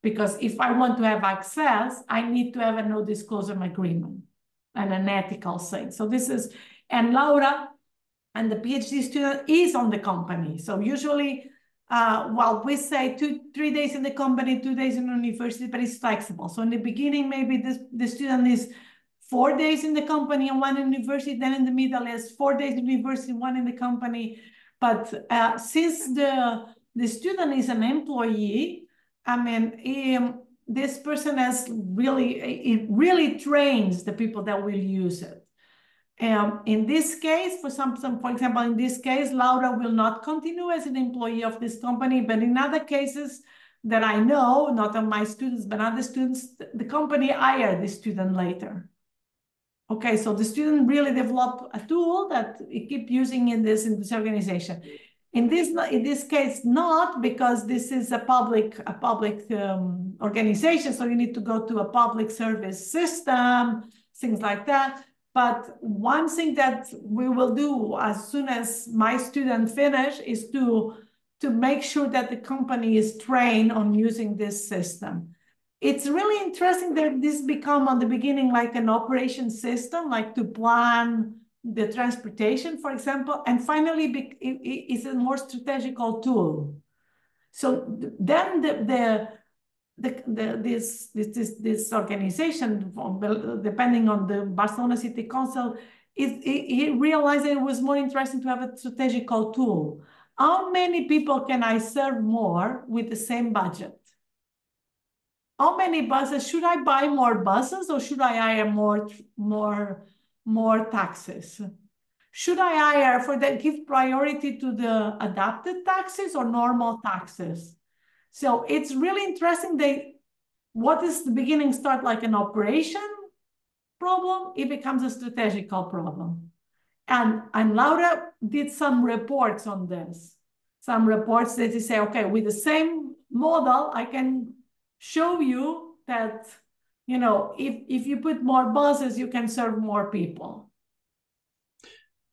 Because if I want to have access, I need to have a no disclosure agreement and an ethical thing. So this is, and Laura and the PhD student is on the company. So usually, well, we say 3 days in the company, 2 days in the university, but it's flexible. So in the beginning, maybe the student is 4 days in the company and 1 in university, then in the middle is 4 days in university, 1 in the company. But since the student is an employee, I mean, this person has it really trains the people that will use it. In this case, for example, in this case, Laura will not continue as an employee of this company, but in other cases that I know, not on my students, but other students, the company hired the student later. Okay, so the student really developed a tool that it keep using in this organization. In this case, not, because this is a public organization, so you need to go to a public service system, things like that. But one thing that we will do as soon as my student finish is to make sure that the company is trained on using this system. It's really interesting that this become on the beginning like an operation system, like to plan the transportation, for example, and finally it's a more strategical tool. So then this organization, depending on the Barcelona City Council, it realized that it was more interesting to have a strategical tool. How many people can I serve more with the same budget? How many buses? Should I buy more buses or should I hire more taxis? Should I hire give priority to the adapted taxis or normal taxis? So it's really interesting. What is the beginning start like an operation problem? It becomes a strategical problem. And Laura did some reports on this. Some reports that they say, okay, with the same model, I can show you that, you know, if you put more buses, you can serve more people.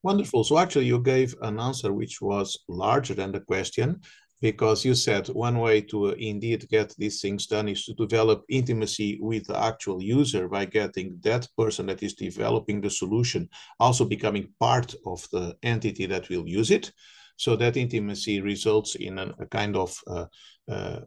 Wonderful. So actually you gave an answer which was larger than the question, because you said one way to indeed get these things done is to develop intimacy with the actual user by getting that person that is developing the solution also becoming part of the entity that will use it. So that intimacy results in a kind of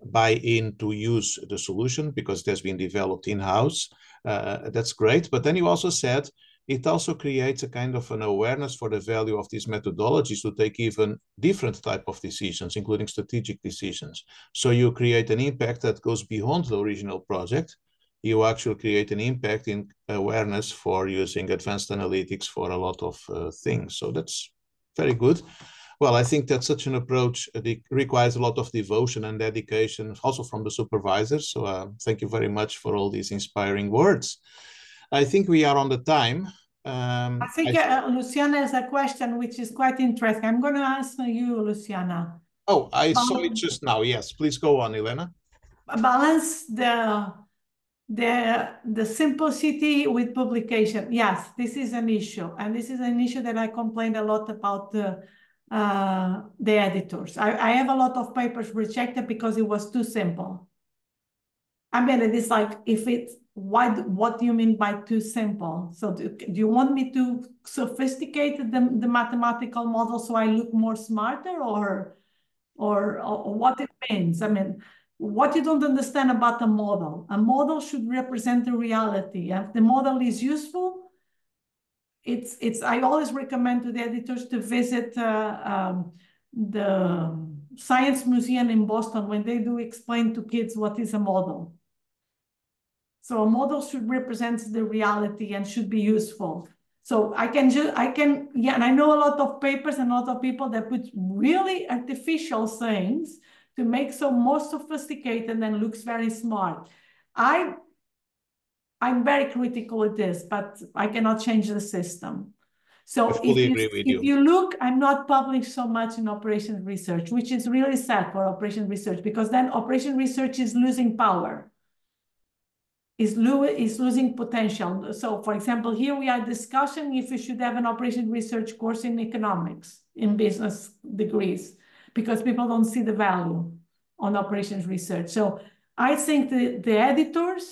buy-in to use the solution because it has been developed in-house. That's great. But then you also said it also creates a kind of an awareness for the value of these methodologies to take even different type of decisions, including strategic decisions. So you create an impact that goes beyond the original project. You actually create an impact in awareness for using advanced analytics for a lot of things. So that's very good. Well, I think that such an approach requires a lot of devotion and dedication, also from the supervisors. So thank you very much for all these inspiring words. I think we are on the time. I think Luciana has a question which is quite interesting. I'm going to answer you, Luciana. Oh, I saw it just now. Yes, please go on, Helena. Balance the simplicity with publication. Yes, this is an issue. And this is an issue that I complained a lot about the editors. I have a lot of papers rejected because it was too simple. I mean, it is like, what do you mean by too simple? So do you want me to sophisticate the mathematical model so I look more smarter, or what it means? I mean, what you don't understand about a model should represent the reality. If the model is useful, I always recommend to the editors to visit the Science Museum in Boston when they do explain to kids what is a model. So a model should represent the reality and should be useful. So yeah, and I know a lot of papers and a lot of people that put really artificial things to make so more sophisticated and looks very smart. I'm very critical with this, but I cannot change the system. So if you look, I'm not published so much in operation research, which is really sad for operation research, because then operation research is losing power. Is losing potential. So for example, here we are discussing if we should have an operation research course in economics, in business degrees, because people don't see the value on operations research. So I think the editors,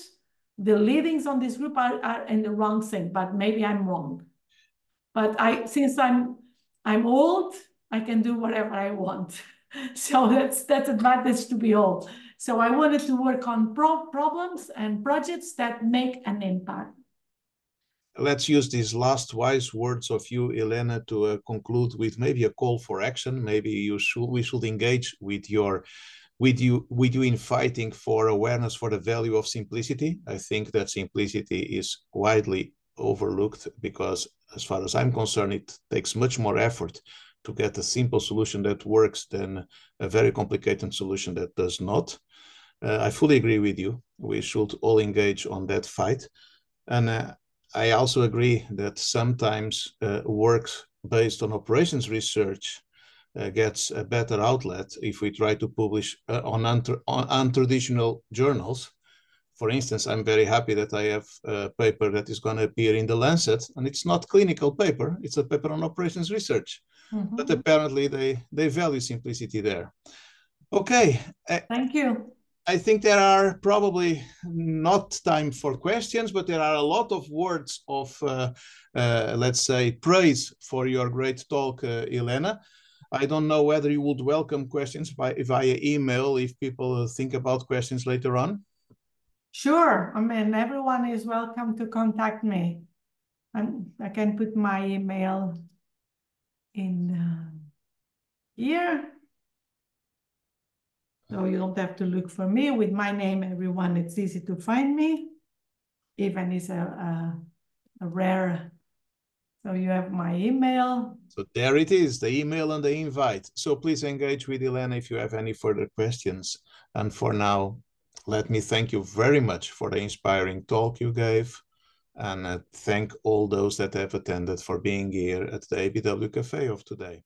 the leadings on this group are in the wrong thing, but maybe I'm wrong. But since I'm old, I can do whatever I want. So that's advantage to be old. So I wanted to work on problems and projects that make an impact. Let's use these last wise words of you, Helena, to conclude with maybe a call for action. Maybe we should engage with you in fighting for awareness for the value of simplicity. I think that simplicity is widely overlooked because, as far as I'm concerned, it takes much more effort to get a simple solution that works than a very complicated solution that does not. I fully agree with you. We should all engage on that fight. And I also agree that sometimes work based on operations research gets a better outlet if we try to publish on untraditional journals. For instance, I'm very happy that I have a paper that is going to appear in The Lancet, and it's not clinical paper, it's a paper on operations research. Mm-hmm. But apparently they value simplicity there. Okay. Thank you. I think there are probably not time for questions, but there are a lot of words of, let's say, praise for your great talk, Helena. I don't know whether you would welcome questions via email if people think about questions later on. Sure. I mean, everyone is welcome to contact me. And I can put my email in here. So you don't have to look for me. With my name, everyone, it's easy to find me. Even it's a rare. So you have my email. So there it is, the email and the invite. So please engage with Helena if you have any further questions. And for now, let me thank you very much for the inspiring talk you gave. And thank all those that have attended for being here at the ABW Café of today.